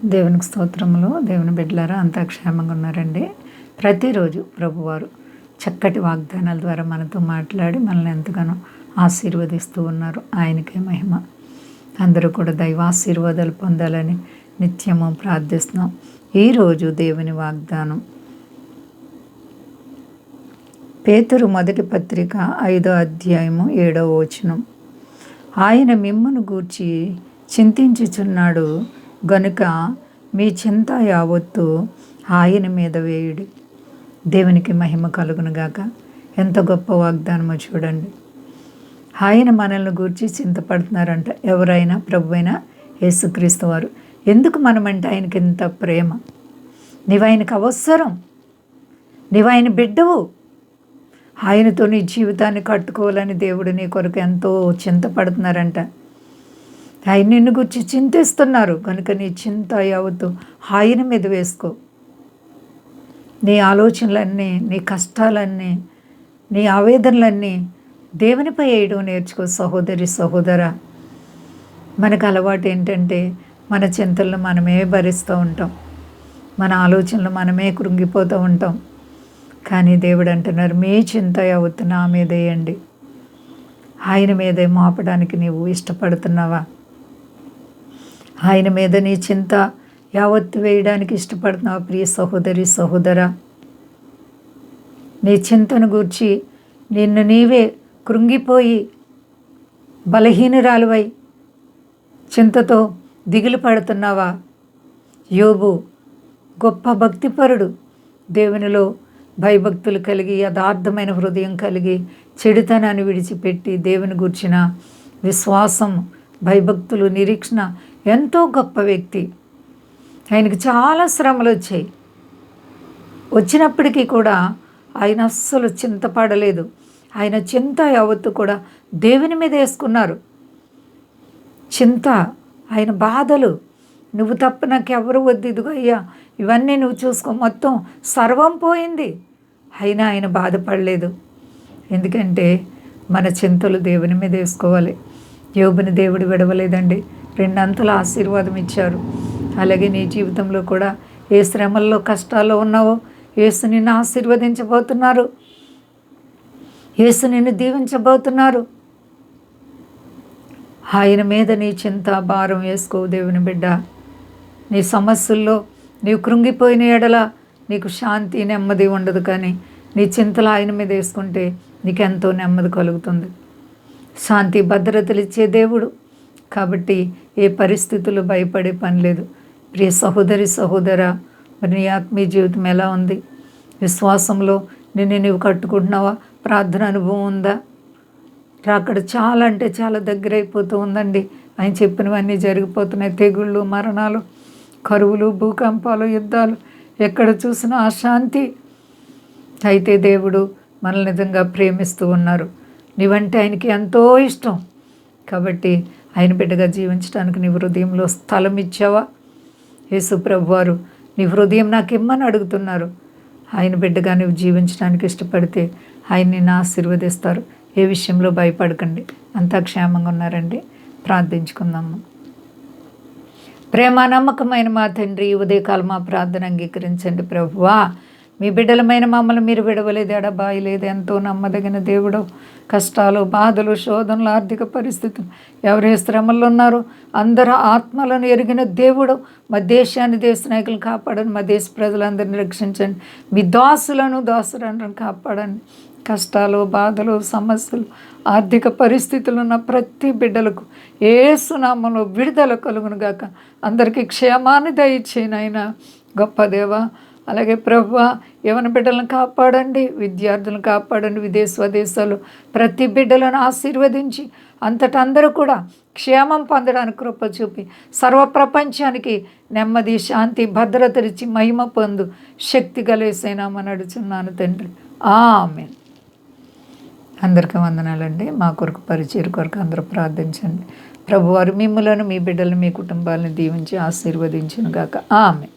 దేవునికి స్తోత్రములు. దేవుని బిడ్డలారా అంతా క్షేమంగా ఉన్నారండి. ప్రతిరోజు ప్రభువారు చక్కటి వాగ్దానాల ద్వారా మనతో మాట్లాడి మనల్ని ఎంతగానో ఆశీర్వదిస్తూ ఉన్నారు. ఆయనకే మహిమ. అందరూ కూడా దైవాశీర్వాదాలు పొందాలని నిత్యము ప్రార్థిస్తున్నాం. ఈరోజు దేవుని వాగ్దానం పేతురు మొదటి పత్రిక 5వ అధ్యాయము 7వ వచనం. ఆయన మిమ్మును గూర్చి చింతించుచున్నాడు గనుక మీ చింత యావత్తు ఆయన మీద వేయుడి. దేవునికి మహిమ కలుగునుగాక. ఎంత గొప్ప వాగ్దానమో చూడండి. ఆయన మనల్ని గూర్చి చింతపడుతున్నారంట. ఎవరైనా ప్రభువైనా యేసుక్రీస్తు వారు. ఎందుకు మనమంటే ఆయనకి ఎంత ప్రేమ. నీవు ఆయనకు అవసరం. నీవు ఆయన బిడ్డవు. ఆయనతో నీ జీవితాన్ని కట్టుకోవాలని దేవుడు నీ కొరకు ఎంతో చింతపడుతున్నారంట. ఆయన నిన్ను గురించి చింతిస్తున్నారు కనుక నీ చింత యావత్తు ఆయన మీద వేసుకో. నీ ఆలోచనలన్నీ, నీ కష్టాలన్నీ, నీ ఆవేదనలన్నీ దేవునిపై వేయడం నేర్చుకో సహోదరి సహోదర. మనకు అలవాటు ఏంటంటే మన చింతలను మనమే భరిస్తూ ఉంటాం, మన ఆలోచనలు మనమే కృంగిపోతూ ఉంటాం. కానీ దేవుడు అంటున్నారు, మీ చింత యావత్తు నా మీద వేయండి. ఆయన మీదే మోపడానికి నీవు ఇష్టపడుతున్నావా? ఆయన మీద నీ చింత యావత్తు వేయడానికి ఇష్టపడుతున్నావా? ప్రియ సహోదరి సహోదరా, నీ చింతను గూర్చి నిన్ను నీవే కృంగిపోయి బలహీనురాలువై చింతతో దిగులు పడుతున్నావా? యోబు గొప్ప భక్తిపరుడు, దేవునిలో భయభక్తులు కలిగి యథార్థమైన హృదయం కలిగి చెడుతనాన్ని విడిచిపెట్టి దేవుని గూర్చిన విశ్వాసం, భయభక్తులు, నిరీక్షణ ఎంతో గొప్ప వ్యక్తి. ఆయనకు చాలా శ్రమలు వచ్చాయి. వచ్చినప్పటికీ కూడా ఆయన అస్సలు చింతపడలేదు. ఆయన చింత యావత్తు కూడా దేవుని మీద వేసుకున్నారు. చింత, ఆయన బాధలు, నువ్వు తప్ప నాకెవరు వద్దు, ఇదిగో అయ్యా ఇవన్నీ నువ్వు చూసుకో, మొత్తం సర్వం పోయింది. అయినా ఆయన బాధపడలేదు. ఎందుకంటే మన చింతలు దేవుని మీద వేసుకోవాలి. యోబుని దేవుడు విడవలేదండి, 2 అంతల ఆశీర్వాదం ఇచ్చారు. అలాగే నీ జీవితంలో కూడా ఏ శ్రమల్లో కష్టాల్లో ఉన్నావో యేసు నిన్ను ఆశీర్వదించబోతున్నారు. యేసు నిన్ను దీవించబోతున్నారు. ఆయన మీద నీ చింత భారం వేసుకో దేవుని బిడ్డ. నీ సమస్యల్లో నీవు కృంగిపోయిన ఎడల నీకు శాంతి నెమ్మది ఉండదు. కానీ నీ చింతలు ఆయన మీద వేసుకుంటే నీకెంతో నెమ్మది కలుగుతుంది. శాంతి భద్రతలు ఇచ్చే దేవుడు కాబట్టి ఏ పరిస్థితులు భయపడే పని లేదు. ప్రియ సహోదరి సహోదర, మరి నీ ఆత్మీయ జీవితం ఎలా ఉంది? విశ్వాసంలో నిన్ను నీవు కట్టుకుంటున్నావా? ప్రార్థన అనుభవం ఉందా? రాకడ చాలా అంటే చాలా దగ్గర అయిపోతూ ఉందండి. ఆయన చెప్పినవన్నీ జరిగిపోతున్నాయి. తెగుళ్ళు, మరణాలు, కరువులు, భూకంపాలు, యుద్ధాలు, ఎక్కడ చూసినా అశాంతి. అయితే దేవుడు మనల్ని నిజంగా ప్రేమిస్తూ ఉన్నారు. నీవంటే ఆయనకి ఎంతో ఇష్టం. కాబట్టి ఆయన బిడ్డగా జీవించడానికి నీ హృదయంలో స్థలం ఇచ్చావా? యేసు ప్రభువారు నీ హృదయం నాకు ఇమ్మని అడుగుతున్నారు. ఆయన బిడ్డగా నువ్వు జీవించడానికి ఇష్టపడితే ఆయన నిన్ను ఆశీర్వదిస్తారు. ఏ విషయంలో భయపడకండి. అంతా క్షేమంగా ఉన్నారండి. ప్రార్థించుకుందాము. ప్రేమ నమ్మకమైన మా తండ్రి, ఉదయకాలం మా ప్రార్థన అంగీకరించండి. ప్రభువా, మీ బిడ్డలమైన మమ్మల్ని మీరు విడవలేదు, ఎడబాయి లేదు. ఎంతో నమ్మదగిన దేవుడు. కష్టాలు, బాధలు, శోధనలు, ఆర్థిక పరిస్థితులు, ఎవరే శ్రమల్లో ఉన్నారో అందరూ ఆత్మలను ఎరిగిన దేవుడు. మా దేశాన్ని, దేశ నాయకులను కాపాడండి. మా దేశ ప్రజలందరినీ రక్షించండి. మీ దాసులను కాపాడండి. కష్టాలు, బాధలు, సమస్యలు, ఆర్థిక పరిస్థితులు ఉన్న ప్రతి బిడ్డలకు యేసు నామములో విడుదల కలుగునుగాక. అందరికీ క్షేమాన్ని దయచేయను ఆయన గొప్ప దేవ. అలాగే ప్రభువా, యవన బిడ్డలను కాపాడండి, విద్యార్థులను కాపాడండి. విదేశ స్వదేశాలు ప్రతి బిడ్డలను ఆశీర్వదించి అంతటా అందరూ కూడా క్షేమం పొందడానికి కృప చూపి సర్వ ప్రపంచానికి నెమ్మది, శాంతి, భద్రతనిచ్చి మహిమ పొందు శక్తి కలిసేనామని అడుగుచున్నాను తండ్రి. ఆమేన్. అందరికీ వందనాలండి. మా కొరకు పరిచయం కొరకు అందరూ ప్రార్థించండి. ప్రభువారు మిమ్ములను, మీ బిడ్డలను, మీ కుటుంబాలను దీవించి ఆశీర్వదించును గాక. ఆమేన్.